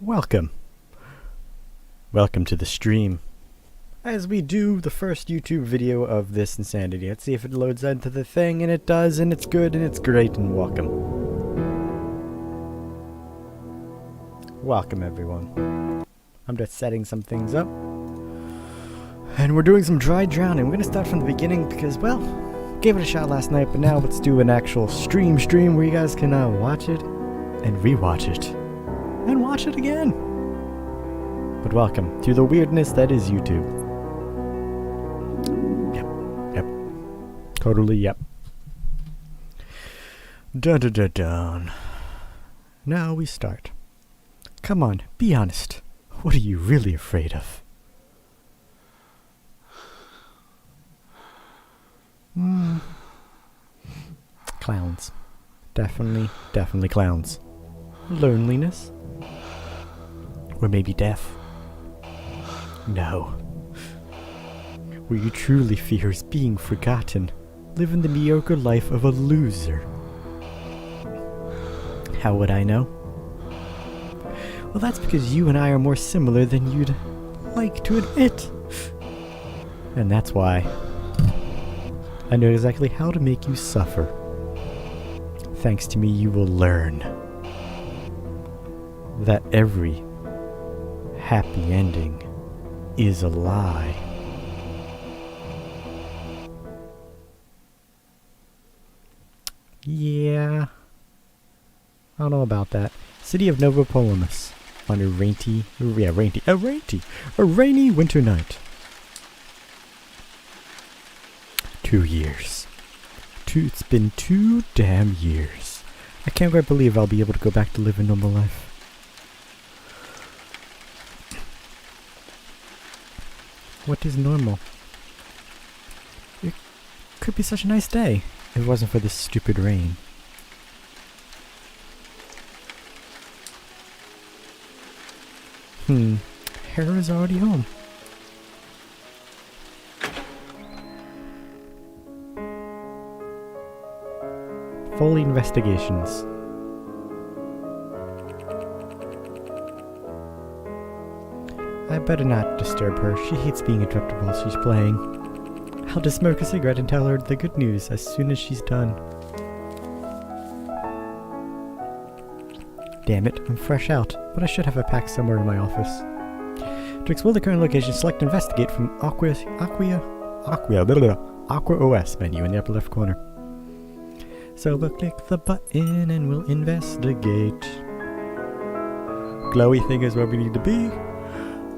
Welcome. Welcome to the stream. As we do the first YouTube video of this insanity. Let's see if it loads into the thing, and it does, and it's good, and it's great, and welcome. Welcome, everyone. I'm just setting some things up. And we're doing some dry drowning. We're going to start from the beginning because, well, gave it a shot last night, but now let's do an actual stream where you guys can watch it and rewatch it and watch it again. But welcome to the weirdness that is YouTube. Yep. Totally yep. Dun dun dun dun. Now we start. Come on, be honest. What are you really afraid of? Clowns. Definitely clowns. Loneliness? Or maybe death? No. What you truly fear is being forgotten, living the mediocre life of a loser. How would I know? Well, that's because you and I are more similar than you'd like to admit. And that's why I know exactly how to make you suffer. Thanks to me, you will learn that every happy ending is a lie. Yeah, I don't know about that. City of Novopolimus on a rainy winter night. 2 years. It's been 2 damn years. I can't quite believe I'll be able to go back to live a normal life. What is normal? It could be such a nice day if it wasn't for this stupid rain. Hera's already home. Foley investigations. I better not disturb her. She hates being interrupted while she's playing. I'll just smoke a cigarette and tell her the good news as soon as she's done. Damn it, I'm fresh out, but I should have a pack somewhere in my office. To explore the current location, select Investigate from Aqua OS menu in the upper left corner. So we'll click the button and we'll investigate. Glowy thing is where we need to be.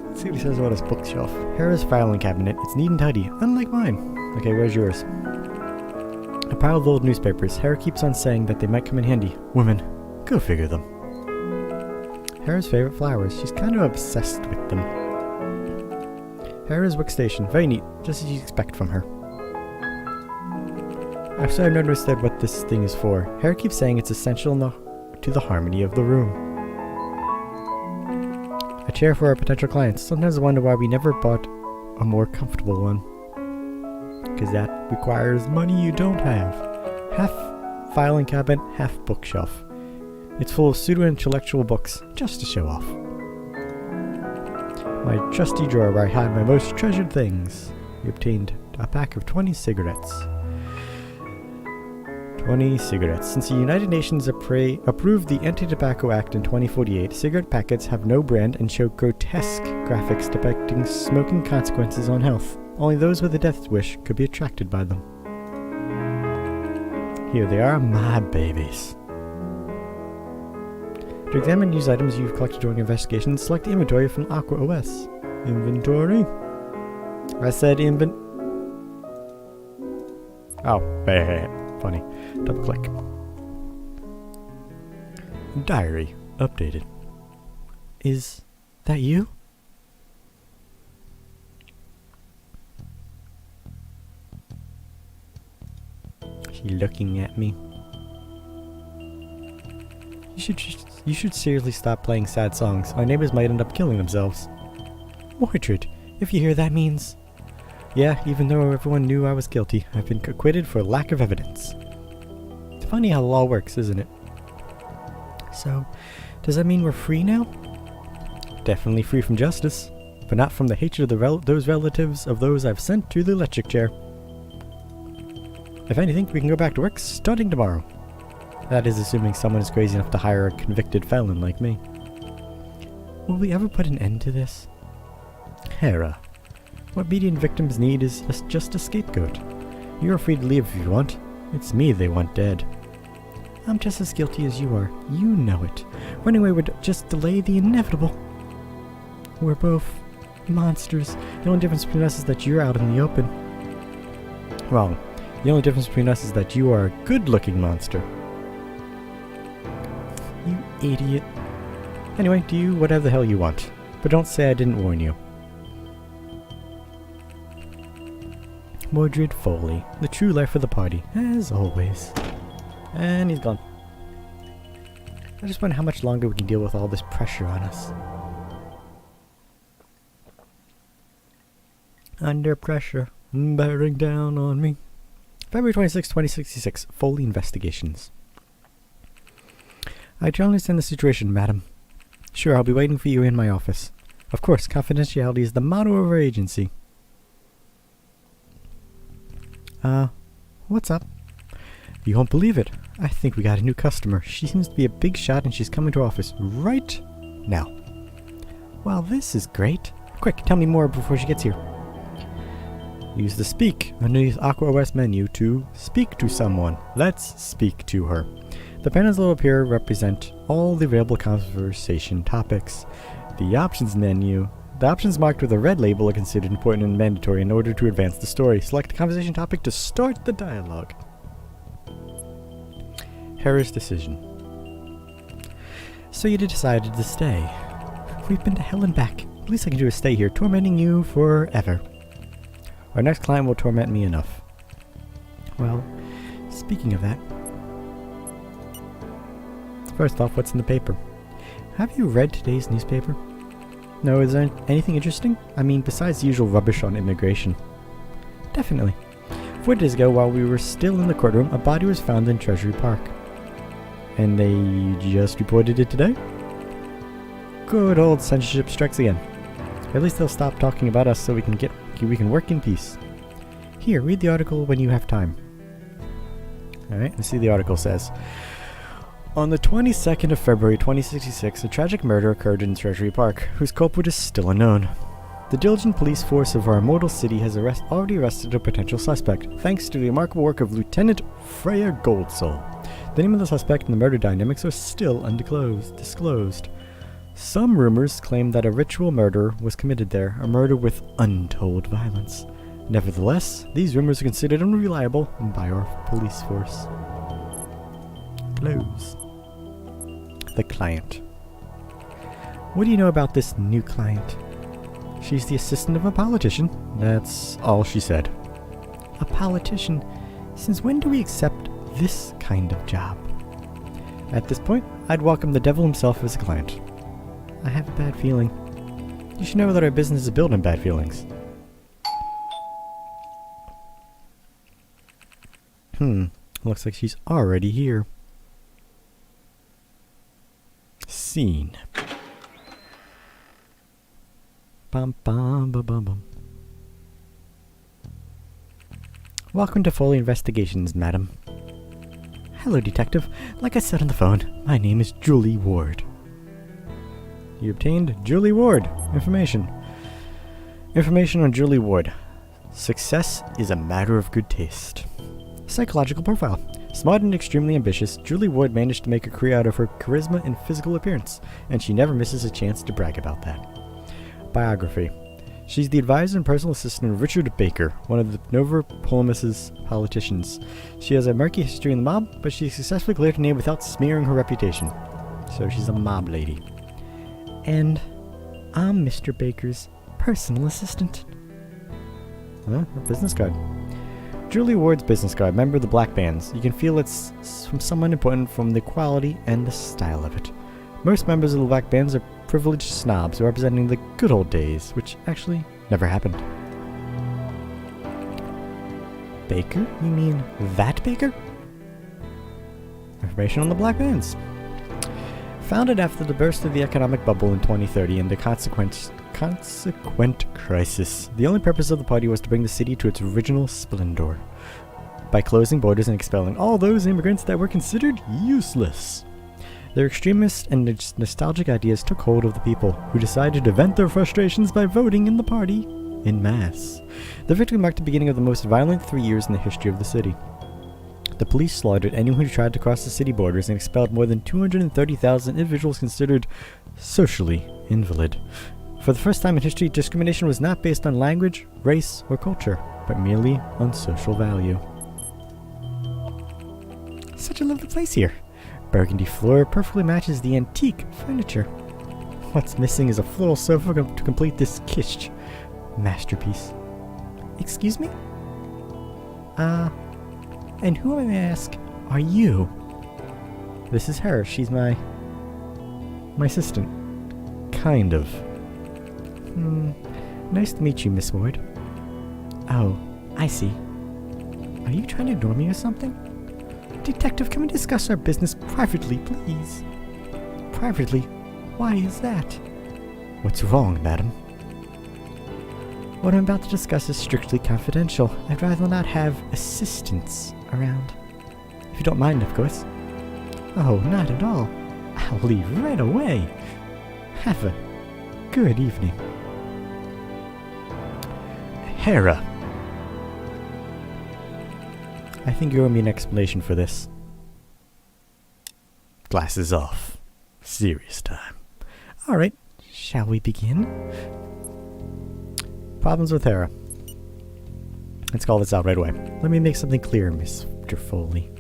Let's see what he says about his bookshelf. Hera's filing cabinet. It's neat and tidy, unlike mine. Okay, where's yours? A pile of old newspapers. Hera keeps on saying that they might come in handy. Women, go figure them. Hera's favorite flowers. She's kind of obsessed with them. Hera's workstation. Very neat, just as you'd expect from her. I've sort of understood what this thing is for. Hera keeps saying it's essential to the harmony of the room. A chair for our potential clients. Sometimes I wonder why we never bought a more comfortable one. Because that requires money you don't have. Half filing cabinet, half bookshelf. It's full of pseudo-intellectual books, just to show off. My trusty drawer where I hide my most treasured things. We obtained a pack of 20 cigarettes. 20 cigarettes. Since the United Nations approved the Anti-Tobacco Act in 2048, cigarette packets have no brand and show grotesque graphics depicting smoking consequences on health. Only those with a death wish could be attracted by them. Here they are, my babies. To examine news items you've collected during investigations, select the inventory from Aqua OS. Inventory? I said Oh, funny. Double click. Diary. Updated. Is that you? She looking at me. You should seriously stop playing sad songs. Our neighbors might end up killing themselves. Mordred, if you hear that means... Yeah, even though everyone knew I was guilty, I've been acquitted for lack of evidence. It's funny how the law works, isn't it? So, does that mean we're free now? Definitely free from justice, but not from the hatred of those relatives of those I've sent to the electric chair. If anything, we can go back to work starting tomorrow. That is assuming someone is crazy enough to hire a convicted felon like me. Will we ever put an end to this? Hera, what median victims need is just a scapegoat. You're free to leave if you want. It's me they want dead. I'm just as guilty as you are. You know it. Running away would just delay the inevitable. We're both monsters. The only difference between us is that you're out in the open. Wrong. The only difference between us is that you are a good-looking monster. You idiot. Anyway, do whatever the hell you want. But don't say I didn't warn you. Mordred Foley, the true life of the party, as always. And he's gone. I just wonder how much longer we can deal with all this pressure on us. Under pressure, bearing down on me. February 26, 2066, Foley Investigations. I do understand the situation, madam. Sure, I'll be waiting for you in my office. Of course, confidentiality is the motto of our agency. What's up? You won't believe it. I think we got a new customer. She seems to be a big shot and she's coming to our office right now. Well, this is great. Quick, tell me more before she gets here. Use the speak underneath Aqua OS menu to speak to someone. Let's speak to her. The panels that will appear represent all the available conversation topics. The options menu. The options marked with a red label are considered important and mandatory in order to advance the story. Select the conversation topic to start the dialogue. Hera's decision. So you decided to stay. We've been to hell and back. The least I can do is stay here, tormenting you forever. Our next client will torment me enough. Well, speaking of that. First off, what's in the paper? Have you read today's newspaper? No, is there anything interesting? I mean, besides the usual rubbish on immigration. Definitely. 4 days ago, while we were still in the courtroom, a body was found in Treasury Park. And they just reported it today? Good old censorship strikes again. At least they'll stop talking about us so we can work in peace. Here, read the article when you have time. Alright, let's see what the article says. On the 22nd of February 2066, a tragic murder occurred in Treasury Park, whose culprit is still unknown. The diligent police force of our immortal city has already arrested a potential suspect, thanks to the remarkable work of Lieutenant Freya Goldsoul. The name of the suspect and the murder dynamics are still undisclosed. Some rumors claim that a ritual murder was committed there, a murder with untold violence. Nevertheless, these rumors are considered unreliable by our police force. Close. The client. What do you know about this new client? She's the assistant of a politician. That's all she said. A politician? Since when do we accept this kind of job? At this point, I'd welcome the devil himself as a client. I have a bad feeling. You should know that our business is built on bad feelings. Looks like she's already here. Scene. Bum bum bum bum bum. Welcome to Foley Investigations, madam. Hello, detective. Like I said on the phone, my name is Julie Ward. You obtained Julie Ward information. Information on Julie Ward. Success is a matter of good taste. Psychological profile. Smart and extremely ambitious, Julie Ward managed to make a career out of her charisma and physical appearance, and she never misses a chance to brag about that. Biography. She's the advisor and personal assistant of Richard Baker, one of the Nova Polemis's politicians. She has a murky history in the mob, but she successfully cleared her name without smearing her reputation. So she's a mob lady. And I'm Mr. Baker's personal assistant. Huh? A business card. Julie Ward's business card, member of the Black Bands. You can feel it's from someone important from the quality and the style of it. Most members of the Black Bands are privileged snobs representing the good old days, which actually never happened. Baker? You mean that Baker? Information on the Black Bands. Founded after the burst of the economic bubble in 2030 and the consequent crisis, the only purpose of the party was to bring the city to its original splendor by closing borders and expelling all those immigrants that were considered useless. Their extremist and nostalgic ideas took hold of the people, who decided to vent their frustrations by voting in the party en masse. The victory marked the beginning of the most violent 3 years in the history of the city. The police slaughtered anyone who tried to cross the city borders and expelled more than 230,000 individuals considered socially invalid. For the first time in history, discrimination was not based on language, race, or culture, but merely on social value. Such a lovely place here. Burgundy floor perfectly matches the antique furniture. What's missing is a floral sofa to complete this kitsch masterpiece. Excuse me? And who, I may ask, are you? This is her. She's my assistant. Kind of. Nice to meet you, Miss Ward. Oh, I see. Are you trying to ignore me or something? Detective, can we discuss our business privately, please? Privately? Why is that? What's wrong, madam? What I'm about to discuss is strictly confidential. I'd rather not have assistants around. If you don't mind, of course. Oh, not at all. I'll leave right away. Have a good evening. Hera. I think you owe me an explanation for this. Glasses off. Serious time. Alright, shall we begin? Problems with Hera. Let's call this out right away. Let me make something clear, Mr. Foley.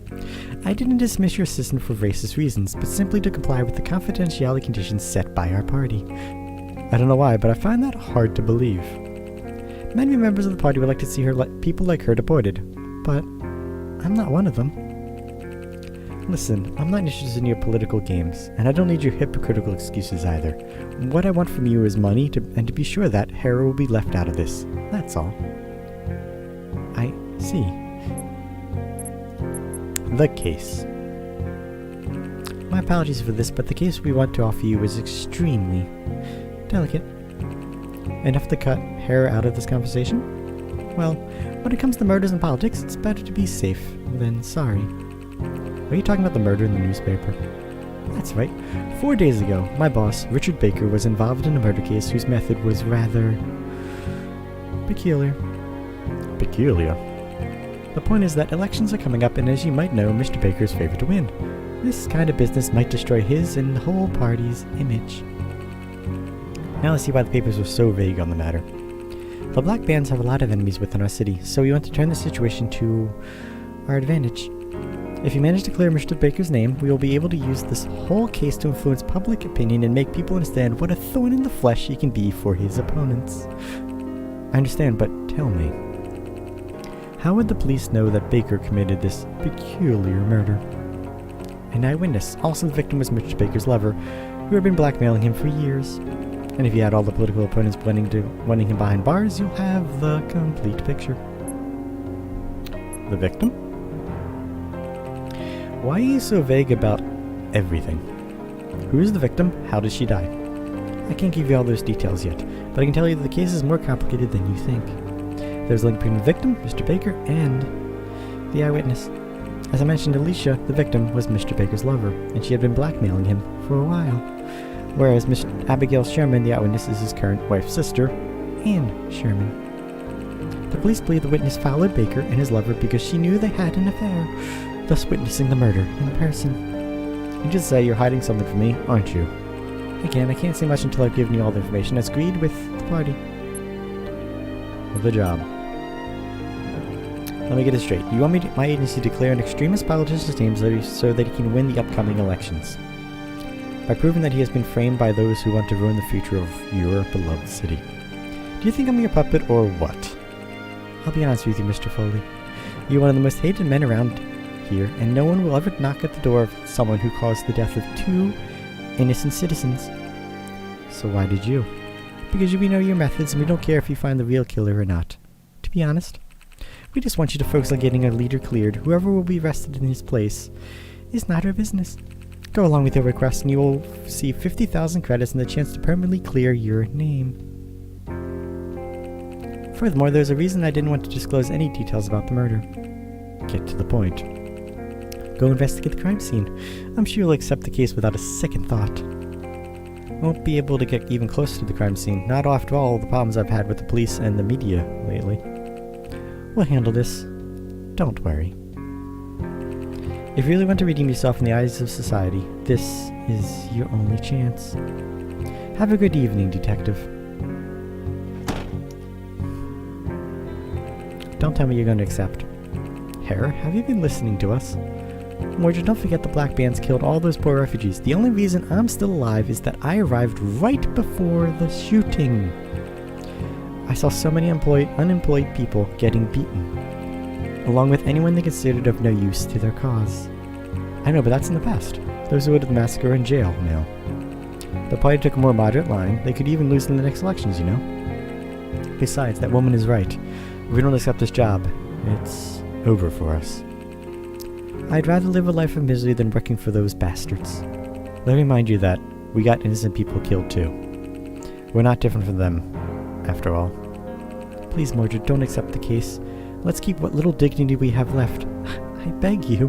I didn't dismiss your assistant for racist reasons, but simply to comply with the confidentiality conditions set by our party. I don't know why, but I find that hard to believe. Many members of the party would like to see people like her deported, but I'm not one of them. Listen, I'm not interested in your political games, and I don't need your hypocritical excuses either. What I want from you is money, and to be sure that Hera will be left out of this. That's all. I see. The case. My apologies for this, but the case we want to offer you is extremely delicate. Enough to cut Hera out of this conversation? Well, when it comes to murders and politics, it's better to be safe than sorry. Are you talking about the murder in the newspaper? That's right. 4 days ago, my boss, Richard Baker, was involved in a murder case whose method was rather peculiar. Peculiar? The point is that elections are coming up, and as you might know, Mr. Baker's favored to win. This kind of business might destroy his and the whole party's image. Now let's see why the papers were so vague on the matter. The black bands have a lot of enemies within our city, so we want to turn the situation to our advantage. If you manage to clear Mr. Baker's name, we will be able to use this whole case to influence public opinion and make people understand what a thorn in the flesh he can be for his opponents. I understand, but tell me, how would the police know that Baker committed this peculiar murder? An eyewitness, also the victim was Mr. Baker's lover, who had been blackmailing him for years. And if you add all the political opponents wanting him behind bars, you'll have the complete picture. The victim? Why are you so vague about everything? Who is the victim? How did she die? I can't give you all those details yet, but I can tell you that the case is more complicated than you think. There's a link between the victim, Mr. Baker, and the eyewitness. As I mentioned, Alicia, the victim, was Mr. Baker's lover, and she had been blackmailing him for a while. Whereas Miss Abigail Sherman, the eyewitness, is his current wife's sister, Anne Sherman. The police believe the witness followed Baker and his lover because she knew they had an affair, thus witnessing the murder in person. You just say you're hiding something from me, aren't you? Again, I can't say much until I've given you all the information as agreed with the party. The job. Let me get it straight. You want my agency to declare an extremist politician's name so that he can win the upcoming elections, by proving that he has been framed by those who want to ruin the future of your beloved city. Do you think I'm your puppet or what? I'll be honest with you, Mr. Foley. You're one of the most hated men around here, and no one will ever knock at the door of someone who caused the death of 2 innocent citizens. So why did you? Because we know your methods, and we don't care if you find the real killer or not. To be honest, we just want you to focus on getting our leader cleared. Whoever will be arrested in his place is not our business. Go along with your request and you will receive 50,000 credits and the chance to permanently clear your name. Furthermore, there's a reason I didn't want to disclose any details about the murder. Get to the point. Go investigate the crime scene. I'm sure you'll accept the case without a second thought. Won't be able to get even closer to the crime scene, not after all the problems I've had with the police and the media lately. We'll handle this. Don't worry. If you really want to redeem yourself in the eyes of society, this is your only chance. Have a good evening, detective. Don't tell me you're going to accept. Hare, have you been listening to us? Mordred, don't forget the Black Bands killed all those poor refugees. The only reason I'm still alive is that I arrived right before the shooting. I saw so many unemployed people getting beaten, along with anyone they considered of no use to their cause. I know, but that's in the past. Those who would have the massacre are in jail now. The party took a more moderate line. They could even lose in the next elections, you know? Besides, that woman is right. If we don't accept this job, it's over for us. I'd rather live a life of misery than working for those bastards. Let me remind you that we got innocent people killed too. We're not different from them, after all. Please, Mordred, don't accept the case. Let's keep what little dignity we have left. I beg you.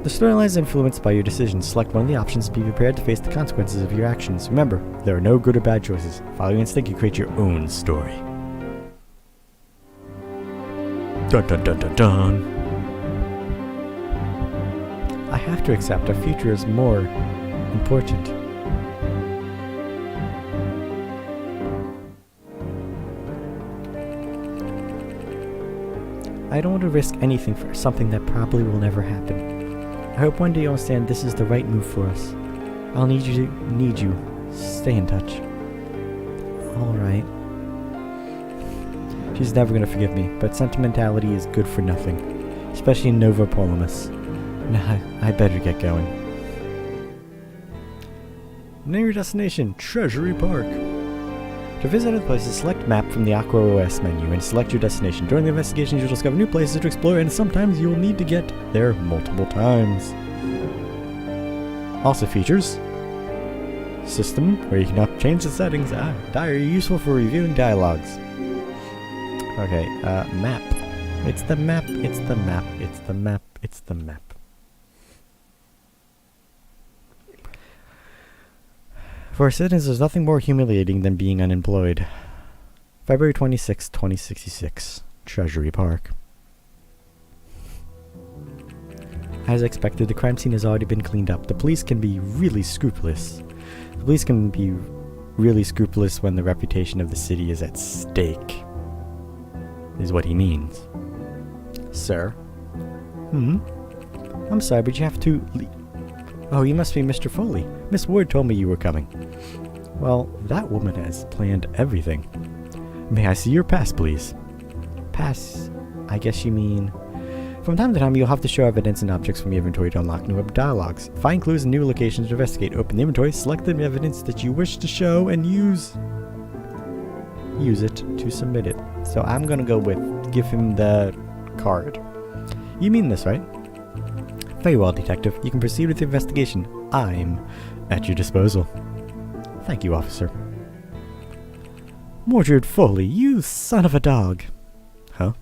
The storyline is influenced by your decisions. Select one of the options and be prepared to face the consequences of your actions. Remember, there are no good or bad choices. Follow your instinct and create your own story. Dun dun dun dun dun. I have to accept our future is more important. I don't want to risk anything for something that probably will never happen. I hope one day you'll understand this is the right move for us. I'll need you. Stay in touch. Alright. She's never going to forgive me, but sentimentality is good for nothing. Especially in Nova Polimus. Nah, I better get going. Name your destination, Treasury Park. To visit other places, select Map from the Aqua OS menu and select your destination. During the investigations, you'll discover new places to explore, and sometimes you'll need to get there multiple times. Also features System, where you can change the settings. Diary, useful for reviewing dialogues. Okay, Map. It's the map, it's the map, it's the map, it's the map. For citizens, there's nothing more humiliating than being unemployed. February 26, 2066. Treasury Park. As expected, the crime scene has already been cleaned up. The police can be really scrupulous. The police can be really scrupulous when the reputation of the city is at stake. Is what he means. Sir? I'm sorry, but you have to leave. Oh, you must be Mr. Foley. Miss Ward told me you were coming. Well, that woman has planned everything. May I see your pass, please? Pass? I guess you mean... From time to time, you'll have to show evidence and objects from your inventory to unlock new dialogues. Find clues and new locations to investigate. Open the inventory, select the evidence that you wish to show, and use it to submit it. So I'm gonna go with give him the card. You mean this, right? Very well, detective. You can proceed with the investigation. I'm at your disposal. Thank you, officer. Mordred Foley, you son of a dog. Huh?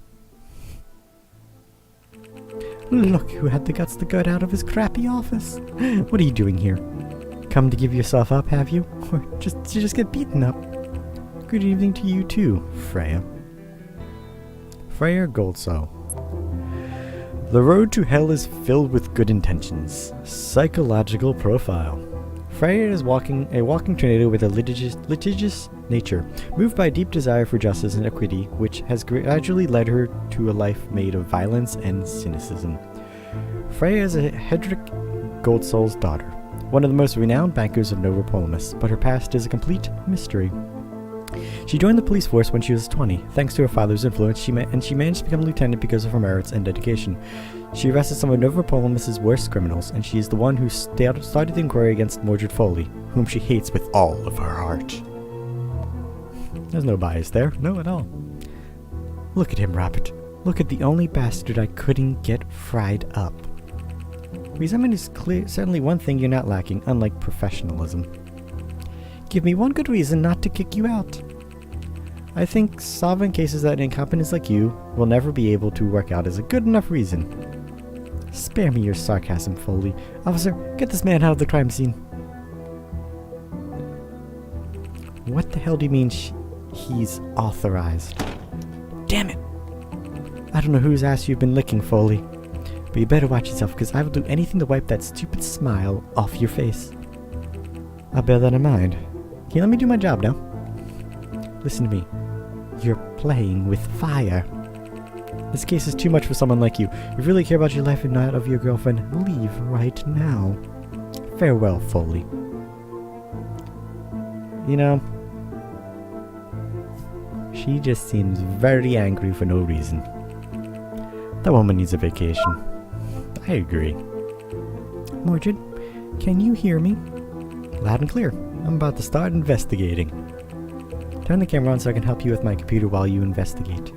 Look who had the guts to get out of his crappy office. What are you doing here? Come to give yourself up, have you? Or just get beaten up? Good evening to you too, Freya. Freya Goldsoe. The road to hell is filled with good intentions. Psychological profile. Freya is a walking tornado with a litigious nature, moved by a deep desire for justice and equity, which has gradually led her to a life made of violence and cynicism. Freya is a Hedrick Goldsoe's daughter, one of the most renowned bankers of Nova Polimus, but her past is a complete mystery. She joined the police force when she was 20. Thanks to her father's influence, she managed to become a lieutenant because of her merits and dedication. She arrested some of Nova Polimus's worst criminals, and she is the one who started the inquiry against Mordred Foley, whom she hates with all of her heart. There's no bias there, no at all. Look at him, Robert. Look at the only bastard I couldn't get fried up. Resentment is certainly one thing you're not lacking, unlike professionalism. Give me one good reason not to kick you out. I think solving cases that incompetents like you will never be able to work out is a good enough reason. Spare me your sarcasm, Foley. Officer, get this man out of the crime scene. What the hell do you mean he's authorized? Damn it! I don't know whose ass you've been licking, Foley. But you better watch yourself, because I will do anything to wipe that stupid smile off your face. I'll bear that in mind. Can you let me do my job now? Listen to me. You're playing with fire. This case is too much for someone like you. If you really care about your life and not of your girlfriend, leave right now. Farewell, Foley. You know, she just seems very angry for no reason. That woman needs a vacation. I agree. Mordred, can you hear me? Loud and clear. I'm about to start investigating. Turn the camera on so I can help you with my computer while you investigate.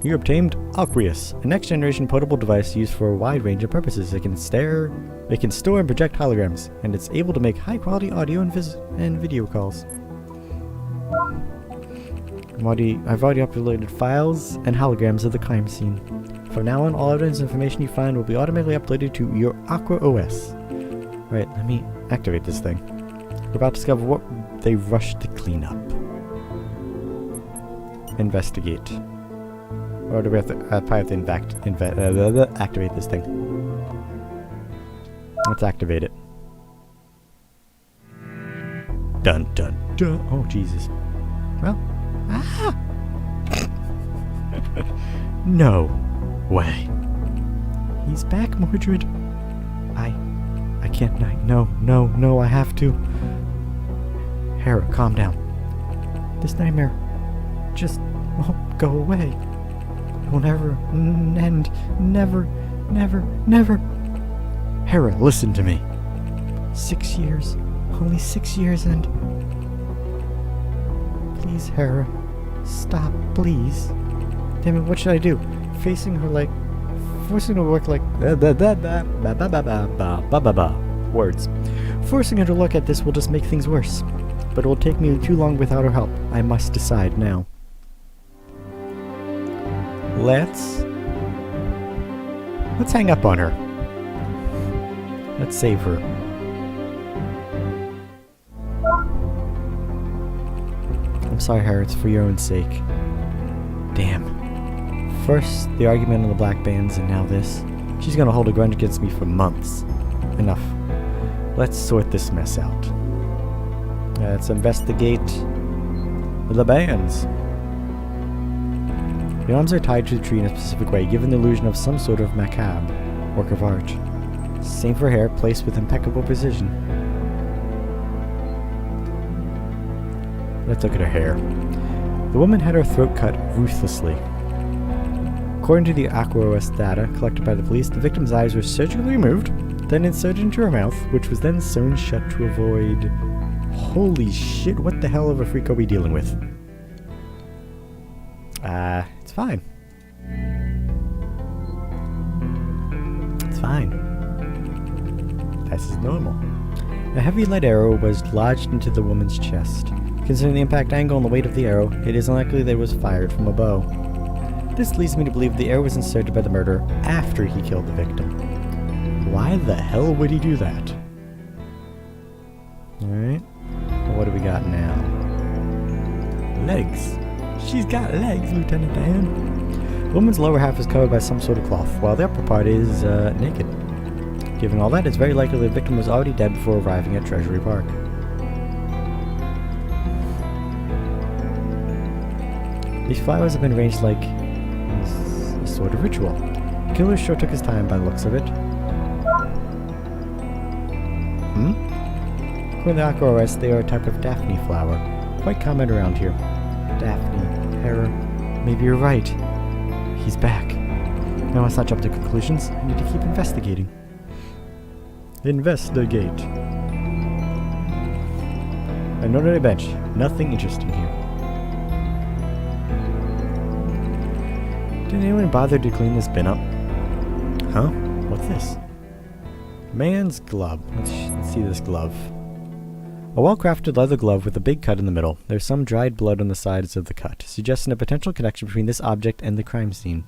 You obtained Aqueous, a next-generation portable device used for a wide range of purposes. It can store and project holograms, and it's able to make high-quality audio and video calls. I've already uploaded files and holograms of the crime scene. From now on, all evidence and information you find will be automatically uploaded to your Aqua OS. Right, let me activate this thing. We're about to discover what they rushed to clean up. Investigate. Or do we have to probably have to activate this thing? Let's activate it. Dun dun dun. Oh Jesus. Well. Ah! No way. He's back, Mordred. I can't. No, I have to. Hera, calm down. This nightmare just won't go away. It will never end. Never. Hera, listen to me. 6 years. Only 6 years and... Please, Hera. Stop, please. Damn it, what should I do? Forcing her to work like... Words. Forcing her to look at this will just make things worse. But it will take me too long without her help. I must decide now. Let's hang up on her. Let's save her. I'm sorry, Hera, it's for your own sake. Damn. First, the argument on the black bands, and now this. She's gonna hold a grudge against me for months. Enough. Let's sort this mess out. Let's investigate the bands. The arms are tied to the tree in a specific way, giving the illusion of some sort of macabre work of art. Same for hair, placed with impeccable precision. Let's look at her hair. The woman had her throat cut ruthlessly. According to the Aqua-OS data collected by the police, the victim's eyes were surgically removed, then inserted into her mouth, which was then sewn shut to avoid... Holy shit, what the hell of a freak are we dealing with? It's fine. It's fine. This is normal. A heavy lead arrow was lodged into the woman's chest. Considering the impact angle and the weight of the arrow, it is unlikely that it was fired from a bow. This leads me to believe the arrow was inserted by the murderer after he killed the victim. Why the hell would he do that? Alright. What do we got now? Legs. She's got legs, Lieutenant Dan. The woman's lower half is covered by some sort of cloth, while the upper part is naked. Given all that, it's very likely the victim was already dead before arriving at Treasury Park. These flowers have been arranged like a sort of ritual. The killer sure took his time by the looks of it. According to the Aqua-OS, they are a type of Daphne flower, quite common around here. Daphne, Hera, maybe you're right. He's back. Now let's not jump to conclusions. I need to keep investigating. Investigate. A note on a bench. Nothing interesting here. Did anyone bother to clean this bin up? Huh? What's this? Man's glove. Let's see this glove. A well-crafted leather glove with a big cut in the middle. There's some dried blood on the sides of the cut, suggesting a potential connection between this object and the crime scene.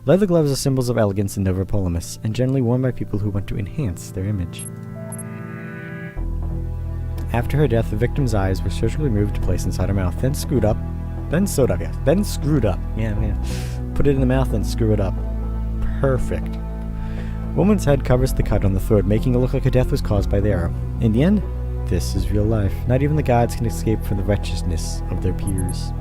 Leather gloves are symbols of elegance in Nova Polimus, and generally worn by people who want to enhance their image. After her death, the victim's eyes were surgically moved to place inside her mouth, then screwed up. Then sewed up, yeah. Then screwed up. Yeah. Put it in the mouth and screw it up. Perfect. Woman's head covers the cut on the throat, making it look like her death was caused by the arrow. In the end, this is real life. Not even the gods can escape from the wretchedness of their peers.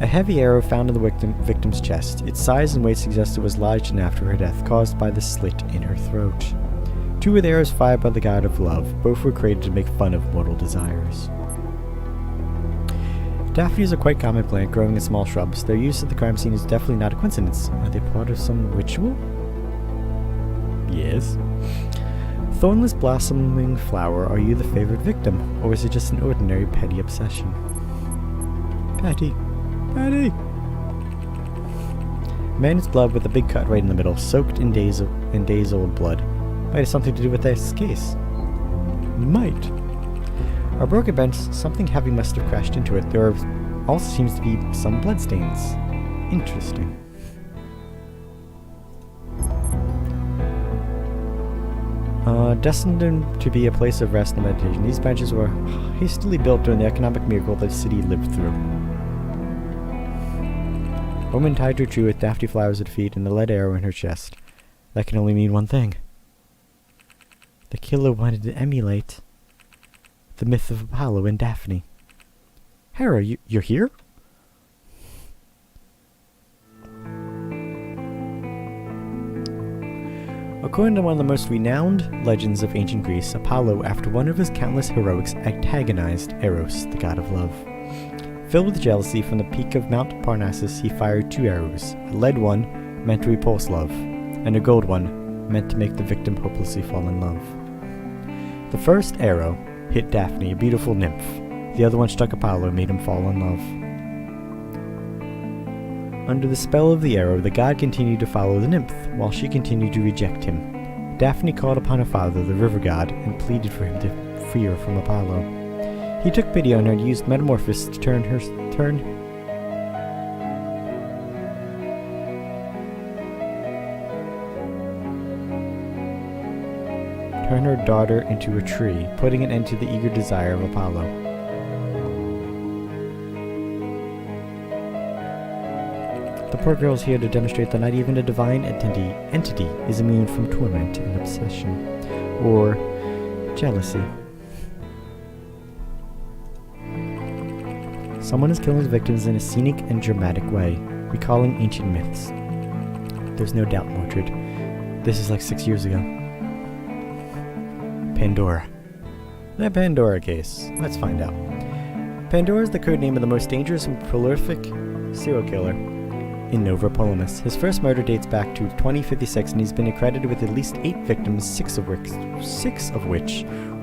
A heavy arrow found in the victim's chest. Its size and weight suggests it was lodged in after her death, caused by the slit in her throat. 2 were the arrows fired by the god of love. Both were created to make fun of mortal desires. Daphne is a quite common plant growing in small shrubs. Their use at the crime scene is definitely not a coincidence. Are they part of some ritual? Yes. Thornless blossoming flower, are you the favorite victim, or is it just an ordinary petty obsession? Patty. Man's glove with a big cut right in the middle, soaked in days-old blood. Might have something to do with this case. Might. Our broken bench, something heavy must have crashed into it. There also seems to be some bloodstains. Interesting. Destined to be a place of rest and meditation, these benches were hastily built during the economic miracle that the city lived through. A woman tied her tree with daffy flowers at her feet and a lead arrow in her chest. That can only mean one thing. The killer wanted to emulate the myth of Apollo and Daphne. Hera, you're here? According to one of the most renowned legends of ancient Greece, Apollo, after one of his countless heroics, antagonized Eros, the god of love. Filled with jealousy, from the peak of Mount Parnassus he fired 2 arrows, a lead one meant to repulse love, and a gold one meant to make the victim hopelessly fall in love. The first arrow hit Daphne, a beautiful nymph. The other one struck Apollo and made him fall in love. Under the spell of the arrow, the god continued to follow the nymph, while she continued to reject him. Daphne called upon her father, the river god, and pleaded for him to free her from Apollo. He took pity on her and used metamorphosis to turn her daughter into a tree, putting an end to the eager desire of Apollo. The poor girl is here to demonstrate that not even a divine entity is immune from torment and obsession, or jealousy. Someone is killing his victims in a scenic and dramatic way, recalling ancient myths. There's no doubt, Mordred. This is like 6 years ago. Pandora. The Pandora case. Let's find out. Pandora is the code name of the most dangerous and prolific serial killer in Nova Polimus. His first murder dates back to 2056, and he's been accredited with at least 8 victims, 6 of which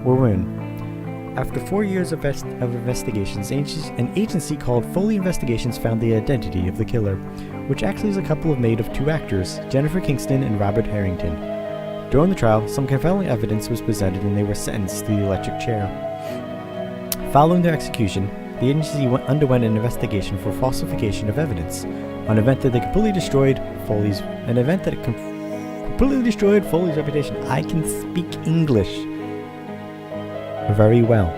were women. After 4 years of investigations, an agency called Foley Investigations found the identity of the killer, which actually is a couple made of 2 actors, Jennifer Kingston and Robert Harrington. During the trial, some compelling evidence was presented and they were sentenced to the electric chair. Following their execution, the agency underwent an investigation for falsification of evidence, an event that completely destroyed Foley's reputation. I can speak English very well.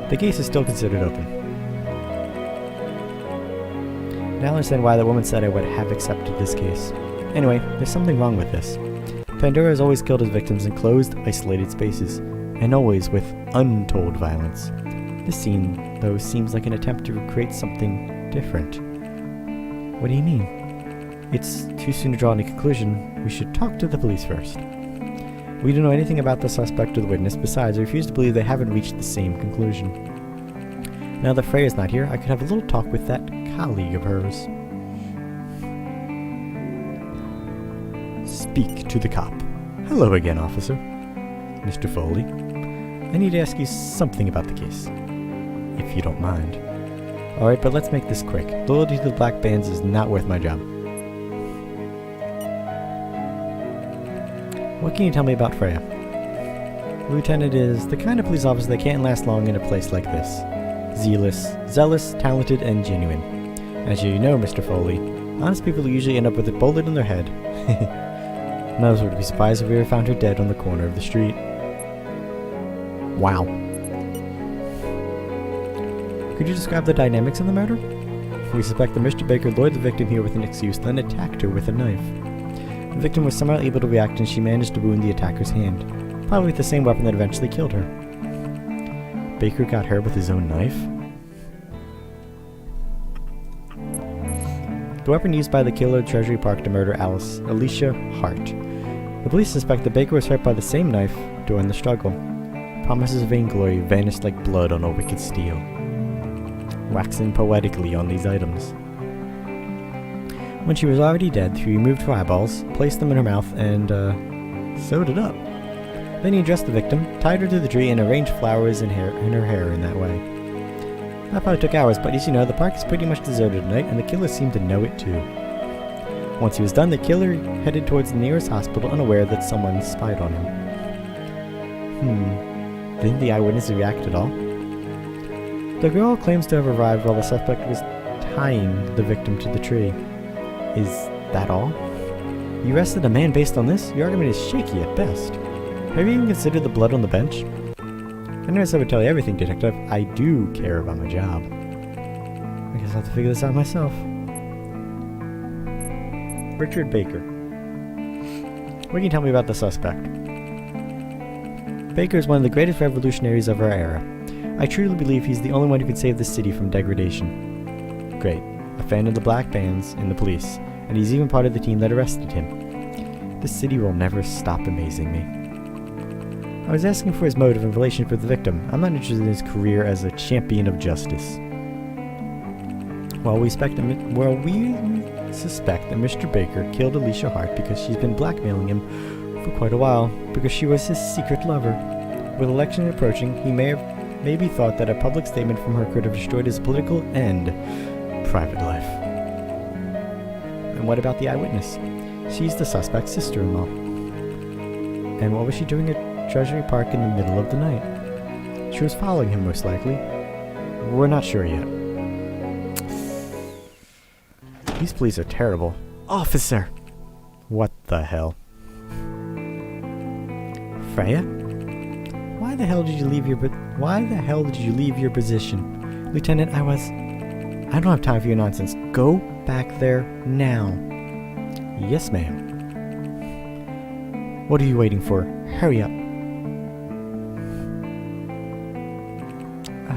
The case is still considered open. Now I understand why the woman said I would have accepted this case. Anyway, there's something wrong with this. Pandora has always killed his victims in closed, isolated spaces, and always with untold violence. This scene, though, seems like an attempt to recreate something different. What do you mean? It's too soon to draw any conclusion. We should talk to the police first. We don't know anything about the suspect or the witness. Besides, I refuse to believe they haven't reached the same conclusion. Now that Freya's not here, I could have a little talk with that colleague of hers. Speak to the cop. Hello again, officer. Mr. Foley. I need to ask you something about the case, if you don't mind. Alright, but let's make this quick. Loyalty to the Black Bands is not worth my job. What can you tell me about Freya? Lieutenant is the kind of police officer that can't last long in a place like this. Zealous, talented, and genuine. As you know, Mr. Foley, honest people usually end up with a bullet in their head. None of us would be surprised if we ever found her dead on the corner of the street. Wow. Could you describe the dynamics of the murder? We suspect that Mr. Baker lured the victim here with an excuse, then attacked her with a knife. The victim was somehow able to react and she managed to wound the attacker's hand, probably with the same weapon that eventually killed her. Baker got her with his own knife? The weapon used by the killer at Treasury Park to murder Alicia Hart. The police suspect that Baker was hurt by the same knife during the struggle. Promises of vainglory vanished like blood on a wicked steel. Waxing poetically on these items. When she was already dead, he removed her eyeballs, placed them in her mouth, and, sewed it up. Then he dressed the victim, tied her to the tree, and arranged flowers in her hair in that way. That probably took hours, but as you know, the park is pretty much deserted at night, and the killer seemed to know it too. Once he was done, the killer headed towards the nearest hospital, unaware that someone spied on him. Didn't the eyewitness react at all? The girl claims to have arrived while the suspect was tying the victim to the tree. Is that all? You arrested a man based on this? Your argument is shaky at best. Have you even considered the blood on the bench? I never said I would tell you everything, Detective. I do care about my job. I guess I'll have to figure this out myself. Richard Baker. What can you tell me about the suspect? Baker is one of the greatest revolutionaries of our era. I truly believe he's the only one who could save the city from degradation. Great. A fan of the black bands and the police, and he's even part of the team that arrested him. This city will never stop amazing me. I was asking for his motive in relation with the victim. I'm not interested in his career as a champion of justice. We suspect that Mr. Baker killed Alicia Hart because she's been blackmailing him for quite a while, because she was his secret lover. With election approaching, he maybe thought that a public statement from her could have destroyed his political and private life. And what about the eyewitness? She's the suspect's sister-in-law. And what was she doing at Treasury Park in the middle of the night? She was following him, most likely. We're not sure yet. These police are terrible. Officer! What the hell? Freya? Why the hell did you leave your position? Lieutenant, I don't have time for your nonsense. Go back there now. Yes, ma'am. What are you waiting for? Hurry up.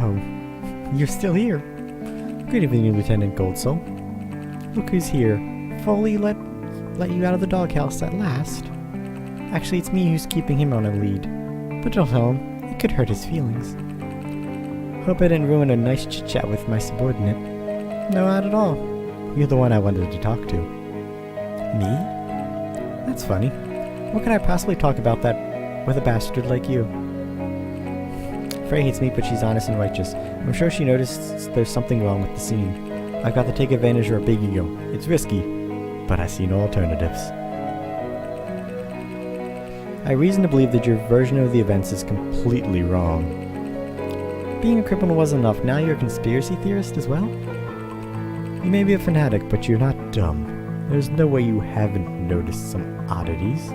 Oh, you're still here. Good evening, Lieutenant Goldsoul. Look who's here. Foley let you out of the doghouse at last. Actually, it's me who's keeping him on a lead. But don't tell him. It could hurt his feelings. Hope I didn't ruin a nice chit-chat with my subordinate. No, not at all. You're the one I wanted to talk to. Me? That's funny. What could I possibly talk about that with a bastard like you? Frey hates me, but she's honest and righteous. I'm sure she noticed there's something wrong with the scene. I've got to take advantage of her big ego. It's risky, but I see no alternatives. I reason to believe that your version of the events is completely wrong. Being a criminal wasn't enough. Now you're a conspiracy theorist as well? You may be a fanatic, but you're not dumb. There's no way you haven't noticed some oddities.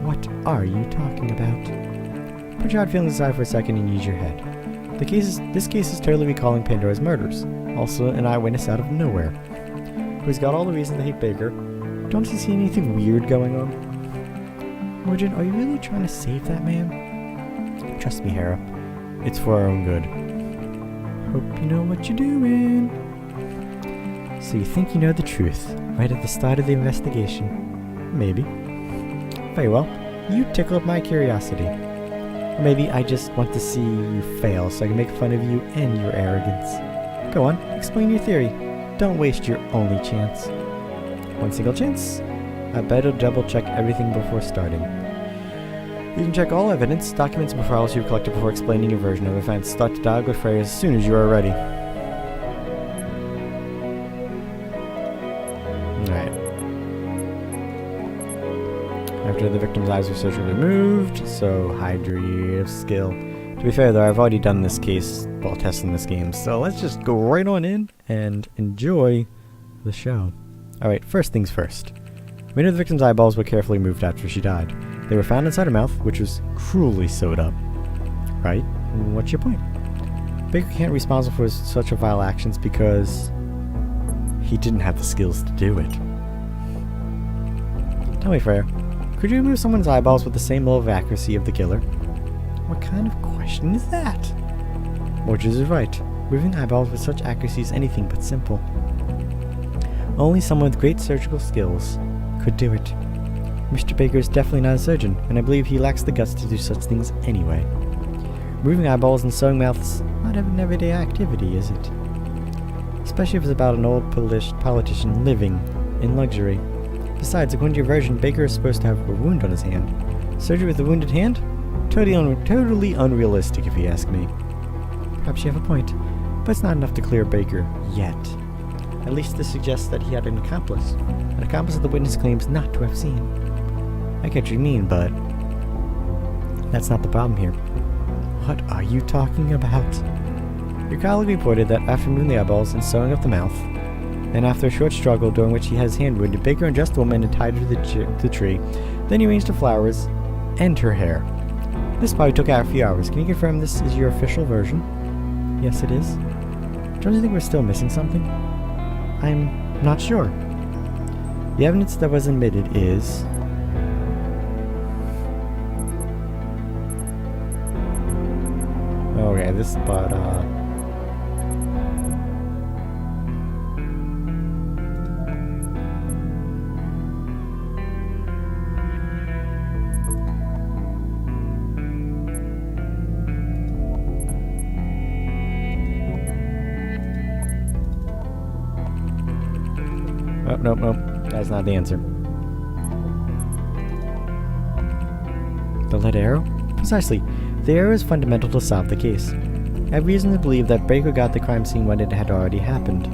What are you talking about? Put your odd feelings aside for a second and use your head. This case is totally recalling Pandora's murders. Also an eyewitness out of nowhere. Who's got all the reason to hate Baker. Don't you see anything weird going on? Morgan, are you really trying to save that man? Trust me, Hera. It's for our own good. Hope you know what you're doing. So you think you know the truth, right at the start of the investigation? Maybe. Very well. You tickled my curiosity. Or maybe I just want to see you fail so I can make fun of you and your arrogance. Go on, explain your theory. Don't waste your only chance. One single chance? I better double check everything before starting. You can check all evidence, documents, and files you've collected before explaining your version of events. Start to dialogue with Freya as soon as you are ready. Alright. after the victim's eyes were surgically removed, so high degree of skill. To be fair though, I've already done this case while testing this game, so let's just go right on in and enjoy the show. Alright, first things first. Many of the victim's eyeballs were carefully removed after she died. They were found inside her mouth, which was cruelly sewed up. Right? What's your point? Baker can't be responsible for such vile actions because he didn't have the skills to do it. Tell me, Freya, could you remove someone's eyeballs with the same level of accuracy of the killer? What kind of question is that? Morges is right. Removing eyeballs with such accuracy is anything but simple. Only someone with great surgical skills could do it. Mr. Baker is definitely not a surgeon, and I believe he lacks the guts to do such things anyway. Removing eyeballs and sewing mouths not an everyday activity, is it? Especially if it's about an old politician living in luxury. Besides, according to your version, Baker is supposed to have a wound on his hand. Surgery with a wounded hand? Totally unrealistic, if you ask me. Perhaps you have a point, but it's not enough to clear Baker yet. At least this suggests that he had an accomplice that the witness claims not to have seen. I get what you mean, but that's not the problem here. What are you talking about? Your colleague reported that after removing the eyeballs and sewing up the mouth, and after a short struggle during which he had his hand wounded, Baker undressed the woman and tied her to the tree. Then he arranged the flowers and her hair. This probably took out a few hours. Can you confirm this is your official version? Yes, it is. Don't you think we're still missing something? I'm not sure. The evidence that was admitted is... Okay, this spot, Oh, nope. That's not the answer. The lead arrow? Precisely. The arrow is fundamental to solve the case. I have reason to believe that Baker got the crime scene when it had already happened.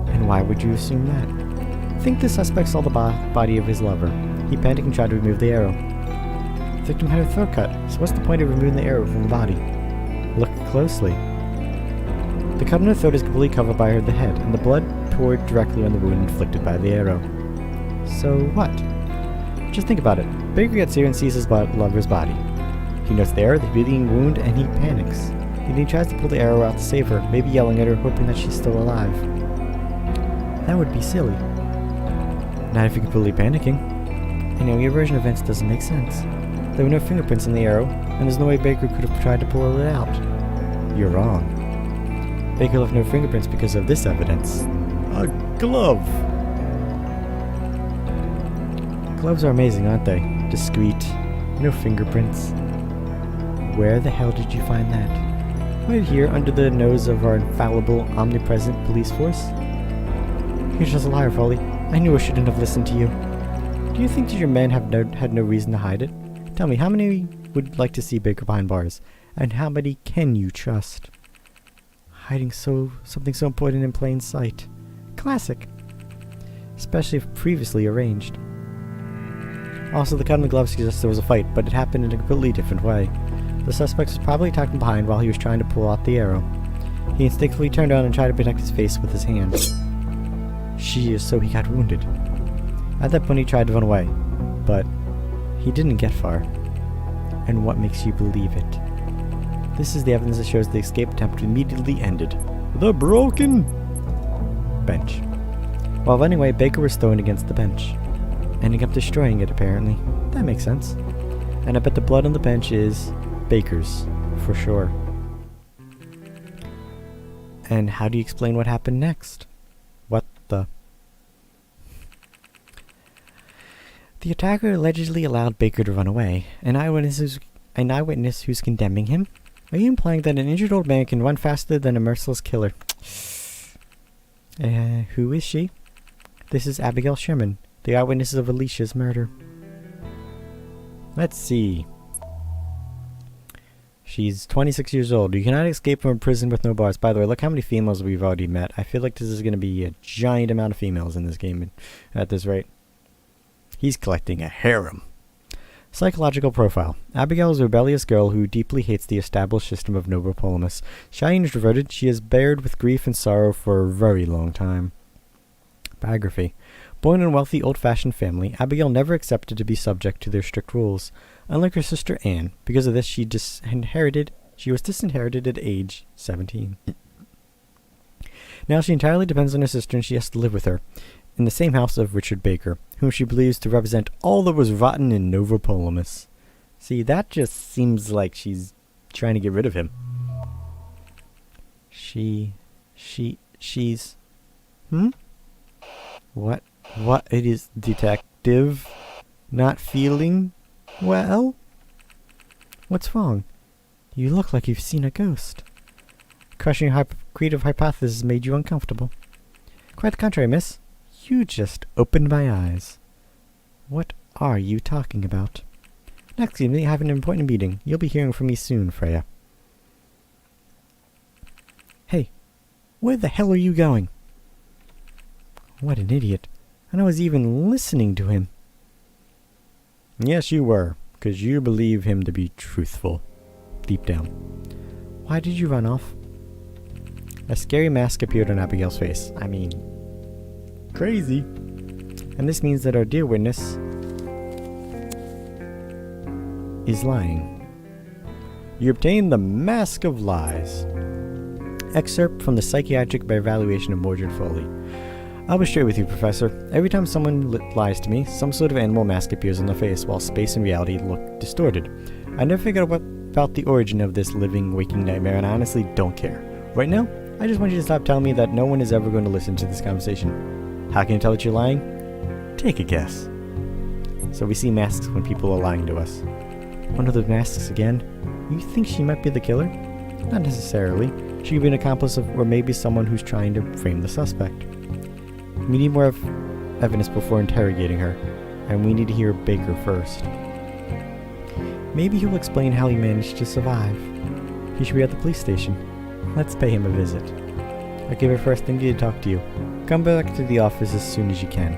And why would you assume that? Think the suspect saw the body of his lover. He panicked and tried to remove the arrow. The victim had her throat cut, so what's the point of removing the arrow from the body? Look closely. The cut on her throat is completely covered by the head, and the blood poured directly on the wound inflicted by the arrow. So what? Just think about it. Baker gets here and sees his lover's body. He notes the arrow, the bleeding wound, and he panics. And he tries to pull the arrow out to save her, maybe yelling at her, hoping that she's still alive. That would be silly. Not if you're completely panicking. Your version of events doesn't make sense. There were no fingerprints on the arrow, and there's no way Baker could have tried to pull it out. You're wrong. Baker left no fingerprints because of this evidence. A glove! Gloves are amazing, aren't they? Discreet. No fingerprints. Where the hell did you find that? Right here, under the nose of our infallible, omnipresent police force? You're just a liar, Foley. I knew I shouldn't have listened to you. Do you think that your men had no reason to hide it? Tell me, how many would like to see Baker behind bars? And how many can you trust? Hiding something so important in plain sight. Classic. Especially if previously arranged. Also, the cut on the glove suggests there was a fight, but it happened in a completely different way. The suspect was probably attacked from behind while he was trying to pull out the arrow. He instinctively turned around and tried to protect his face with his hand. So he got wounded. At that point he tried to run away, but he didn't get far. And what makes you believe it? This is the evidence that shows the escape attempt immediately ended. The broken bench. While running away, Baker was thrown against the bench, ending up destroying it apparently. That makes sense. And I bet the blood on the bench is Baker's, for sure. And how do you explain what happened next? What the... The attacker allegedly allowed Baker to run away. An eyewitness who's condemning him? Are you implying that an injured old man can run faster than a merciless killer? Who is she? This is Abigail Sherman, the eyewitness of Alicia's murder. Let's see. She's 26 years old. You cannot escape from a prison with no bars. By the way, look how many females we've already met. I feel like this is going to be a giant amount of females in this game at this rate. He's collecting a harem. Psychological profile. Abigail is a rebellious girl who deeply hates the established system of Novopolemus. Shy and introverted, she has bared with grief and sorrow for a very long time. Biography. Born in a wealthy, old-fashioned family, Abigail never accepted to be subject to their strict rules. Unlike her sister Anne, because of this she was disinherited at age 17. Now she entirely depends on her sister and she has to live with her, in the same house of Richard Baker, whom she believes to represent all that was rotten in Novopolemus. See, that just seems like she's trying to get rid of him. She's... What? What? It is detective not feeling well? What's wrong? You look like you've seen a ghost. Crushing your creative hypothesis made you uncomfortable. Quite the contrary, miss. You just opened my eyes. What are you talking about? Next evening, I have an important meeting. You'll be hearing from me soon, Freya. Hey, where the hell are you going? What an idiot. And I was even listening to him. Yes, you were, because you believe him to be truthful. Deep down. Why did you run off? A scary mask appeared on Abigail's face. I mean, crazy. And this means that our dear witness is lying. You obtained the Mask of Lies. Excerpt from the Psychiatric Evaluation of Mordred Foley. I'll be straight with you, Professor. Every time someone lies to me, some sort of animal mask appears on their face, while space and reality look distorted. I never figured out about the origin of this living, waking nightmare, and I honestly don't care. Right now, I just want you to stop telling me that no one is ever going to listen to this conversation. How can you tell that you're lying? Take a guess. So we see masks when people are lying to us. One of those masks again? You think she might be the killer? Not necessarily. She could be an accomplice of, or maybe someone who's trying to frame the suspect. We need more evidence before interrogating her, and we need to hear Baker first. Maybe he'll explain how he managed to survive. He should be at the police station. Let's pay him a visit. Okay, but first I need to talk to you. Come back to the office as soon as you can.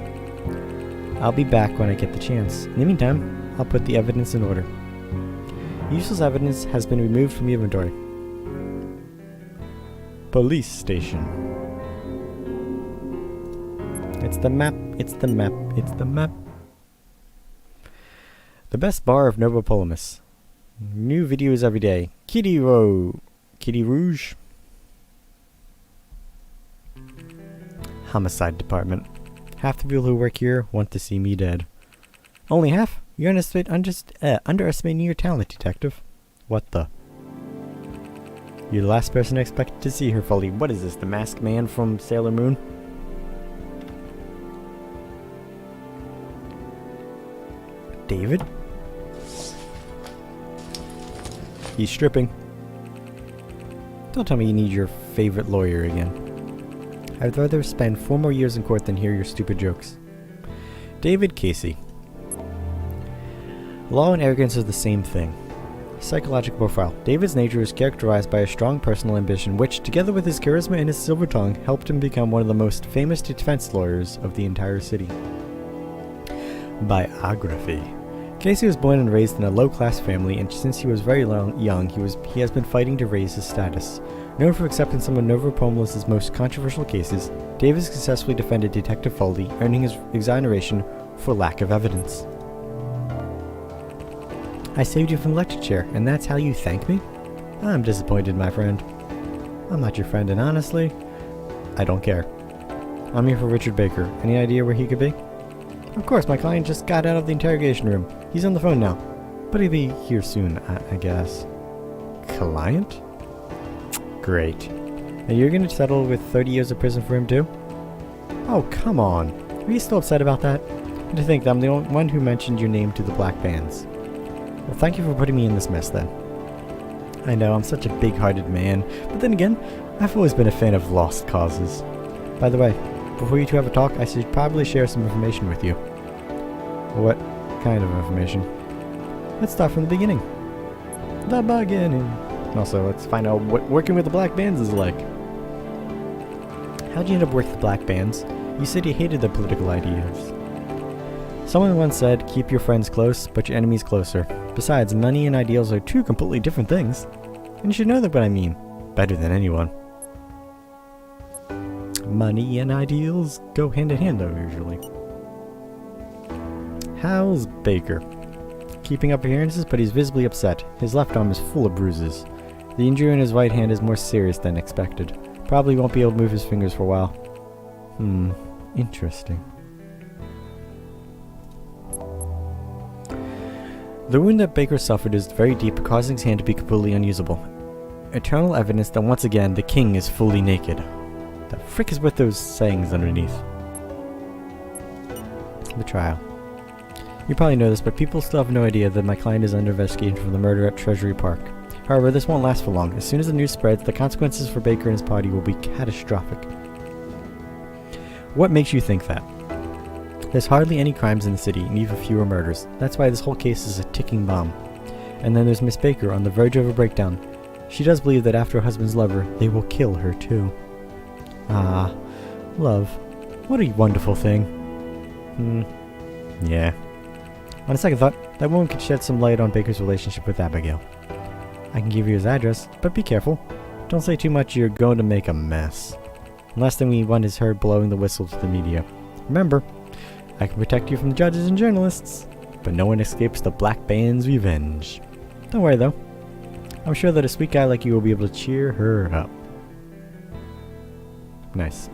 I'll be back when I get the chance. In the meantime, I'll put the evidence in order. Useless evidence has been removed from the inventory. Police station. It's the map, it's the map, it's the map. The best bar of Novopolemus. New videos every day. Kitty Rouge. Homicide department. Half the people who work here want to see me dead. Only half? You're underestimating your talent, detective. What the? You're the last person I expected to see her, Foley. What is this, the masked man from Sailor Moon? David? He's stripping. Don't tell me you need your favorite lawyer again. I'd rather spend 4 more years in court than hear your stupid jokes. David Casey. Law and arrogance is the same thing. Psychological profile. David's nature is characterized by a strong personal ambition which, together with his charisma and his silver tongue, helped him become one of the most famous defense lawyers of the entire city. Biography. Casey was born and raised in a low-class family, and since he was very young, he has been fighting to raise his status. Known for accepting some of Novopolemus' most controversial cases, David successfully defended Detective Foley, earning his exoneration for lack of evidence. I saved you from the lecture chair, and that's how you thank me? I'm disappointed, my friend. I'm not your friend, and honestly, I don't care. I'm here for Richard Baker. Any idea where he could be? Of course, my client just got out of the interrogation room. He's on the phone now. But he'll be here soon, I guess. Client? Great. And you're gonna settle with 30 years of prison for him too? Oh, come on. Are you still upset about that? And to think that I'm the only one who mentioned your name to the Black Bands. Well, thank you for putting me in this mess then. I know, I'm such a big-hearted man, but then again, I've always been a fan of lost causes. By the way, before you two have a talk, I should probably share some information with you. What kind of information? Let's start from the beginning. The beginning. Also, let's find out what working with the Black Bands is like. How'd you end up working with the Black Bands? You said you hated their political ideas. Someone once said, keep your friends close, but your enemies closer. Besides, money and ideals are two completely different things. And you should know that what I mean. Better than anyone. Money and ideals go hand in hand, though, usually. How's Baker? Keeping up appearances, but he's visibly upset. His left arm is full of bruises. The injury in his right hand is more serious than expected. Probably won't be able to move his fingers for a while. Interesting. The wound that Baker suffered is very deep, causing his hand to be completely unusable. Eternal evidence that once again the king is fully naked. The frick is with those sayings underneath? The trial. You probably know this, but people still have no idea that my client is under investigation for the murder at Treasury Park. However, this won't last for long. As soon as the news spreads, the consequences for Baker and his party will be catastrophic. What makes you think that? There's hardly any crimes in the city, and even fewer murders. That's why this whole case is a ticking bomb. And then there's Miss Baker on the verge of a breakdown. She does believe that after her husband's lover, they will kill her too. Ah, love. What a wonderful thing. Yeah. On a second thought, that woman could shed some light on Baker's relationship with Abigail. I can give you his address, but be careful. Don't say too much, you're going to make a mess. The last thing we want is her blowing the whistle to the media. Remember, I can protect you from the judges and journalists, but no one escapes the Black Band's revenge. Don't worry though. I'm sure that a sweet guy like you will be able to cheer her up. Nice.